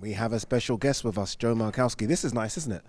we have a special guest with us, Joe Markowski. This is nice, isn't it?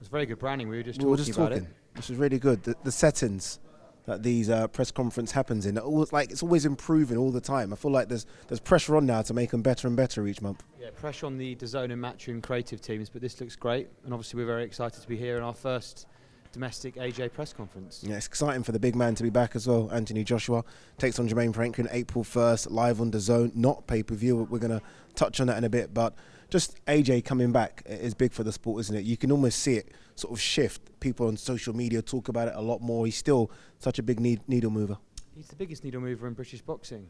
It's very good branding. We were just talking about it. This is really good. The settings that these press conference happens in, it's always improving all the time. I feel like there's pressure on now to make them better and better each month. Yeah, pressure on the DAZN and Matchroom creative teams, but this looks great. And obviously we're very excited to be here in our first domestic AJ press conference. Yeah, it's exciting for the big man to be back as well. Anthony Joshua takes on Jermaine Franklin April 1st, live on DAZN, not pay-per-view. We're going to touch on that in a bit, but just AJ coming back is big for the sport, isn't it? You can almost see it sort of shift. People on social media talk about it a lot more. He's still such a big needle mover. He's the biggest needle mover in British boxing.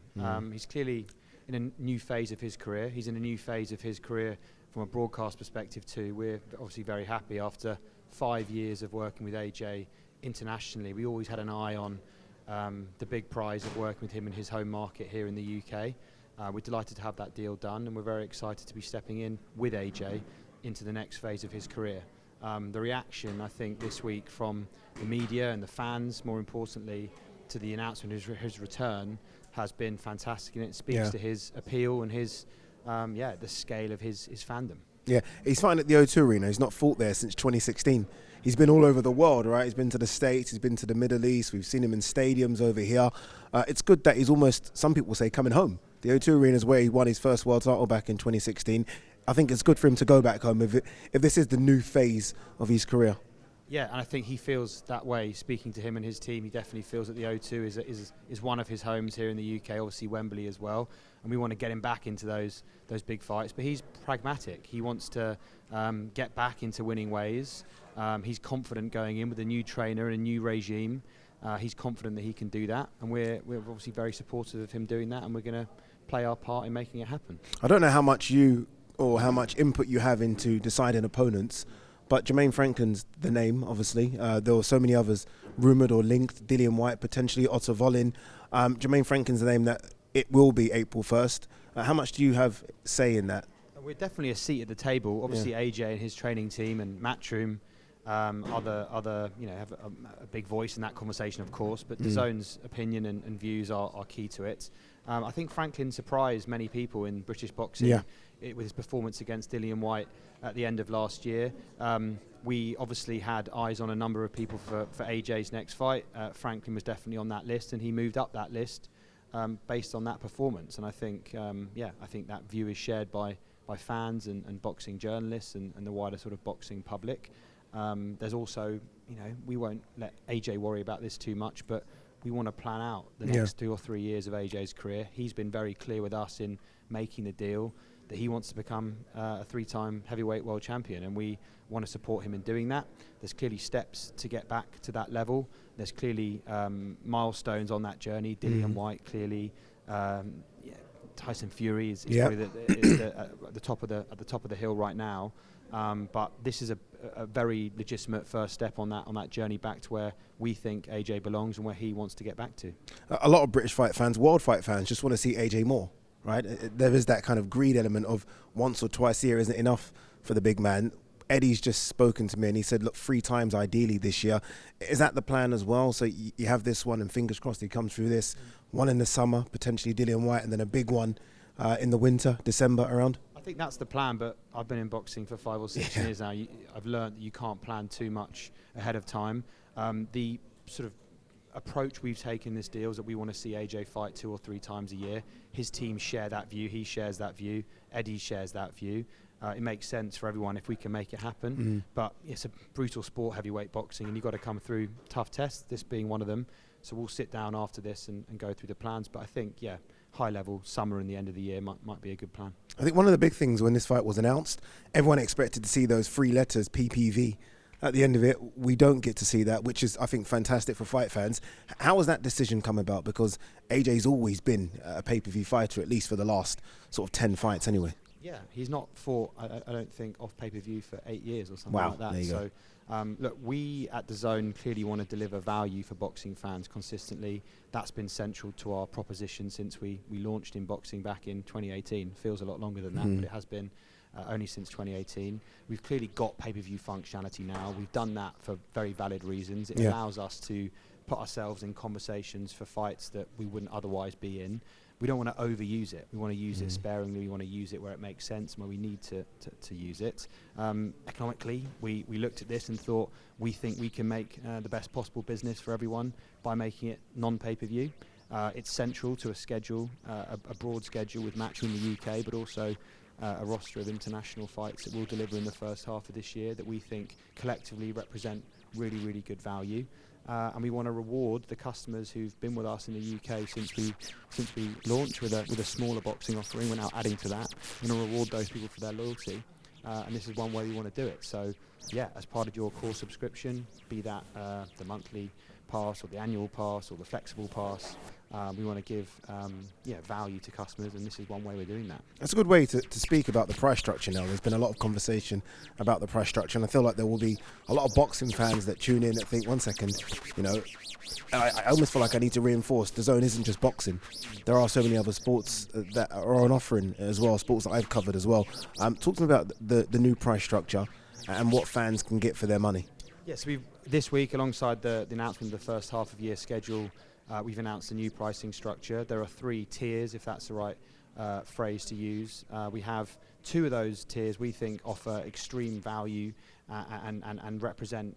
He's clearly in a new phase of his career. He's in a new phase of his career from a broadcast perspective too. We're obviously very happy after 5 years of working with AJ internationally. We always had an eye on the big prize of working with him in his home market here in the UK. We're delighted to have that deal done, and we're very excited to be stepping in with AJ into the next phase of his career. The reaction, I think, this week from the media and the fans, more importantly, to the announcement of his return has been fantastic, and it speaks to his appeal and his, the scale of his fandom. Yeah, he's fighting at the O2 Arena. He's not fought there since 2016. He's been all over the world, right? He's been to the States, he's been to the Middle East. We've seen him in stadiums over here. It's good that he's almost, some people say, coming home. The O2 Arena is where he won his first world title back in 2016. I think it's good for him to go back home if this is the new phase of his career. Yeah, and I think he feels that way. Speaking to him and his team, he definitely feels that the O2 is one of his homes here in the UK, obviously Wembley as well. And we want to get him back into those big fights. But he's pragmatic. He wants to get back into winning ways. He's confident going in with a new trainer and a new regime. He's confident that he can do that. And we're obviously very supportive of him doing that. And we're going to play our part in making it happen. I don't know how much how much input you have into deciding opponents, but Jermaine Franklin's the name, obviously. There were so many others rumoured or linked, Dillian Whyte, potentially Otto Volin. Jermaine Franklin's the name that it will be April 1st. How much do you have say in that? We're definitely a seat at the table. Obviously AJ and his training team and Matchroom have a big voice in that conversation, of course, but DAZN's opinion and views are key to it. I think Franklin surprised many people in British boxing with his performance against Dillian Whyte at the end of last year. We obviously had eyes on a number of people for AJ's next fight. Franklin was definitely on that list, and he moved up that list based on that performance. And I think, I think that view is shared by fans and boxing journalists and the wider sort of boxing public. There's also, we won't let AJ worry about this too much, but we want to plan out the next 2 or 3 years of AJ's career. He's been very clear with us in making the deal that he wants to become a 3-time heavyweight world champion, and we want to support him in doing that. There's clearly steps to get back to that level. There's clearly milestones on that journey. Dillian Whyte clearly, Tyson Fury is probably at the top of the hill right now. But this is a very legitimate first step on that journey back to where we think AJ belongs and where he wants to get back to. A lot of British fight fans, world fight fans, just want to see AJ more, right? There is that kind of greed element of once or twice a year isn't enough for the big man. Eddie's just spoken to me and he said, look, 3 times ideally this year. Is that the plan as well? So you have this one, and fingers crossed he comes through this. One in the summer, potentially Dillian Whyte, and then a big one in the winter, December around? I think that's the plan, but I've been in boxing for 5 or 6 years now. I've learned that you can't plan too much ahead of time. The sort of approach we've taken this deal is that we want to see AJ fight 2 or 3 times a year. His team share that view. He shares that view. Eddie shares that view. It makes sense for everyone if we can make it happen. But it's a brutal sport, heavyweight boxing, and you've got to come through tough tests, this being one of them. So we'll sit down after this and go through the plans. But I think, high level, summer and the end of the year might be a good plan. I think one of the big things when this fight was announced, everyone expected to see those 3 letters, PPV. At the end of it, we don't get to see that, which is, I think, fantastic for fight fans. How has that decision come about? Because AJ's always been a pay-per-view fighter, at least for the last sort of 10 fights anyway. Yeah, he's not fought, I don't think, off pay-per-view for 8 years or something like that. There you go. Look, we at DAZN clearly want to deliver value for boxing fans consistently. That's been central to our proposition since we launched in boxing back in 2018. Feels a lot longer than that, but it has been only since 2018. We've clearly got pay-per-view functionality now. We've done that for very valid reasons. It allows us to put ourselves in conversations for fights that we wouldn't otherwise be in. We don't want to overuse it. We want to use it sparingly. We want to use it where it makes sense and where we need to use it. Economically, we looked at this and thought, we think we can make the best possible business for everyone by making it non-pay-per-view. It's central to a schedule, a broad schedule with Match in the UK, but also a roster of international fights that we'll deliver in the first half of this year that we think collectively represent really, really good value. And we want to reward the customers who've been with us in the UK since we launched with a smaller boxing offering. We're now adding to that. We want to reward those people for their loyalty, and this is one way we want to do it. So, yeah, as part of your core subscription, be that the monthly pass or the annual pass or the flexible pass, we want to give value to customers, and this is one way we're doing that. That's a good way to speak about the price structure now. There's been a lot of conversation about the price structure, and I feel like there will be a lot of boxing fans that tune in that think, 1 second, I almost feel like I need to reinforce DAZN isn't just boxing. There are so many other sports that are on offering as well, sports that I've covered as well. Talk to me about the new price structure and what fans can get for their money. Yes, this week, alongside the announcement of the first half of year schedule, we've announced a new pricing structure. There are 3 tiers, if that's the right phrase to use. We have 2 of those tiers we think offer extreme value and represent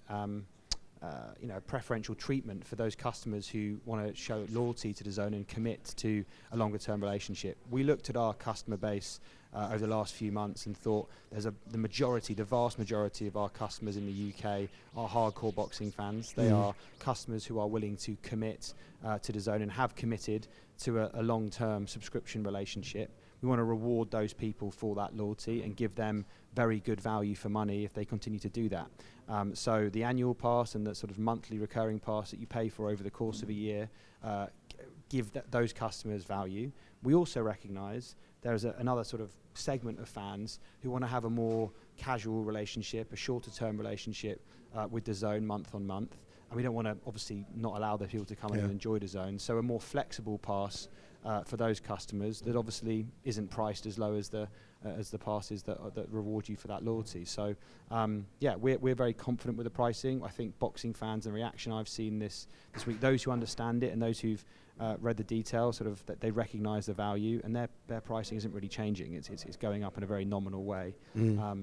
preferential treatment for those customers who want to show loyalty to DAZN and commit to a longer term relationship. We looked at our customer base over the last few months and thought the vast majority of our customers in the UK are hardcore boxing fans. They are customers who are willing to commit to DAZN and have committed to a long-term subscription relationship. We want to reward those people for that loyalty and give them very good value for money if they continue to do that. So the annual pass and the sort of monthly recurring pass that you pay for over the course of a year give those customers value. We also recognise there's another sort of segment of fans who want to have a more casual relationship, a shorter term relationship with DAZN month on month. And we don't want to obviously not allow the people to come in and enjoy DAZN. So a more flexible pass for those customers that obviously isn't priced as low as the passes that reward you for that loyalty. So we're very confident with the pricing. I think boxing fans and reaction I've seen this week, those who understand it and those who've read the details, sort of that they recognise the value, and their pricing isn't really changing. It's going up in a very nominal way.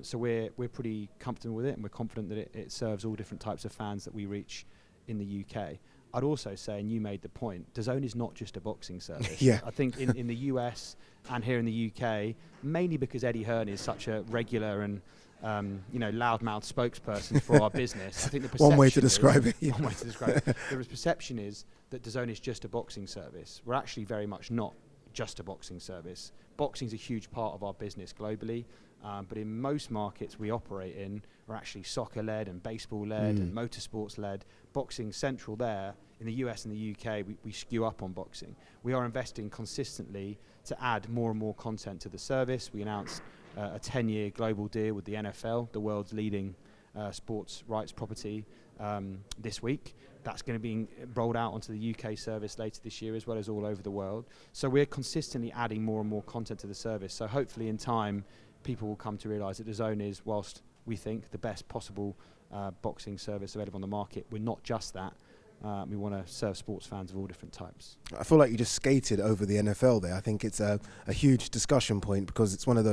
So we're pretty comfortable with it, and we're confident that it serves all different types of fans that we reach in the UK. I'd also say, and you made the point, DAZN is not just a boxing service. I think in the US and here in the UK, mainly because Eddie Hearn is such a regular and loudmouth spokesperson for our business. I think the perception one way to describe it. One way to describe it. The perception is that DAZN is just a boxing service. We're actually very much not just a boxing service. Boxing is a huge part of our business globally, but in most markets we operate in, we're actually soccer-led and baseball-led and motorsports-led. Boxing central there. In the US and the UK, we skew up on boxing. We are investing consistently to add more and more content to the service. We announced a 10-year global deal with the NFL, the world's leading sports rights property, this week. That's going to be rolled out onto the UK service later this year, as well as all over the world. So we're consistently adding more and more content to the service. So hopefully in time, people will come to realise that DAZN is, whilst we think the best possible boxing service available on the market, we're not just that. We want to serve sports fans of all different types. I feel like you just skated over the NFL there. I think it's a huge discussion point because it's one of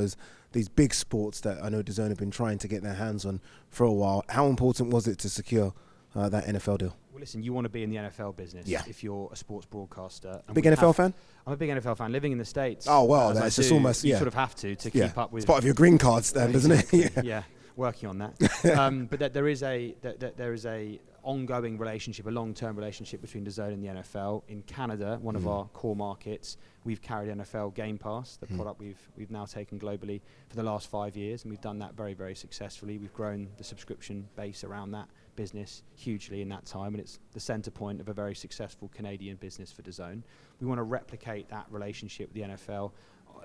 these big sports that I know DAZN have been trying to get their hands on for a while. How important was it to secure that NFL deal? Well, listen, you want to be in the NFL business if you're a sports broadcaster. Big NFL fan? I'm a big NFL fan. Living in the States. Oh, well, that's just almost, you sort of have to keep up with. It's part of your green cards then, doesn't it? Yeah, working on that. But there is a ongoing relationship, a long-term relationship between DAZN and the NFL. In Canada, one of our core markets, we've carried NFL Game Pass, the product we've now taken globally for the last 5 years, and we've done that very, very successfully. We've grown the subscription base around that business hugely in that time, and it's the centre point of a very successful Canadian business for DAZN. We want to replicate that relationship with the NFL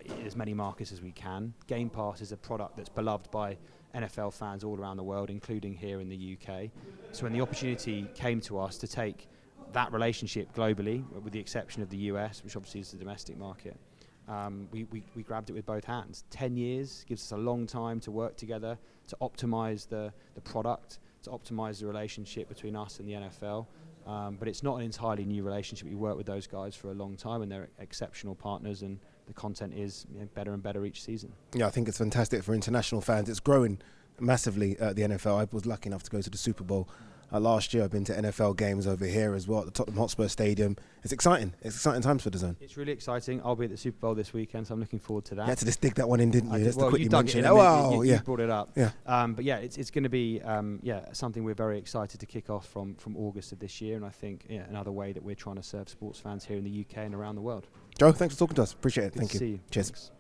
in as many markets as we can. Game Pass is a product that's beloved by NFL fans all around the world, including here in the UK. So when the opportunity came to us to take that relationship globally, with the exception of the US, which obviously is the domestic market, we grabbed it with both hands. 10 years gives us a long time to work together to optimise the product, to optimise the relationship between us and the NFL. But it's not an entirely new relationship. We work with those guys for a long time, and they're exceptional partners, and the content is better and better each season. Yeah, I think it's fantastic for international fans. It's growing massively at the NFL. I was lucky enough to go to the Super Bowl last year. I've been to NFL games over here as well at the Tottenham Hotspur Stadium. It's exciting. It's exciting times for DAZN. It's really exciting. I'll be at the Super Bowl this weekend, so I'm looking forward to that. You had to just dig that one in, didn't you? Well, you dug it in. You brought it up. Yeah. But yeah, it's going to be something we're very excited to kick off from August of this year, and I think another way that we're trying to serve sports fans here in the UK and around the world. Joe, thanks for talking to us. Appreciate it. Good Thank to you. see you. Cheers. Thanks.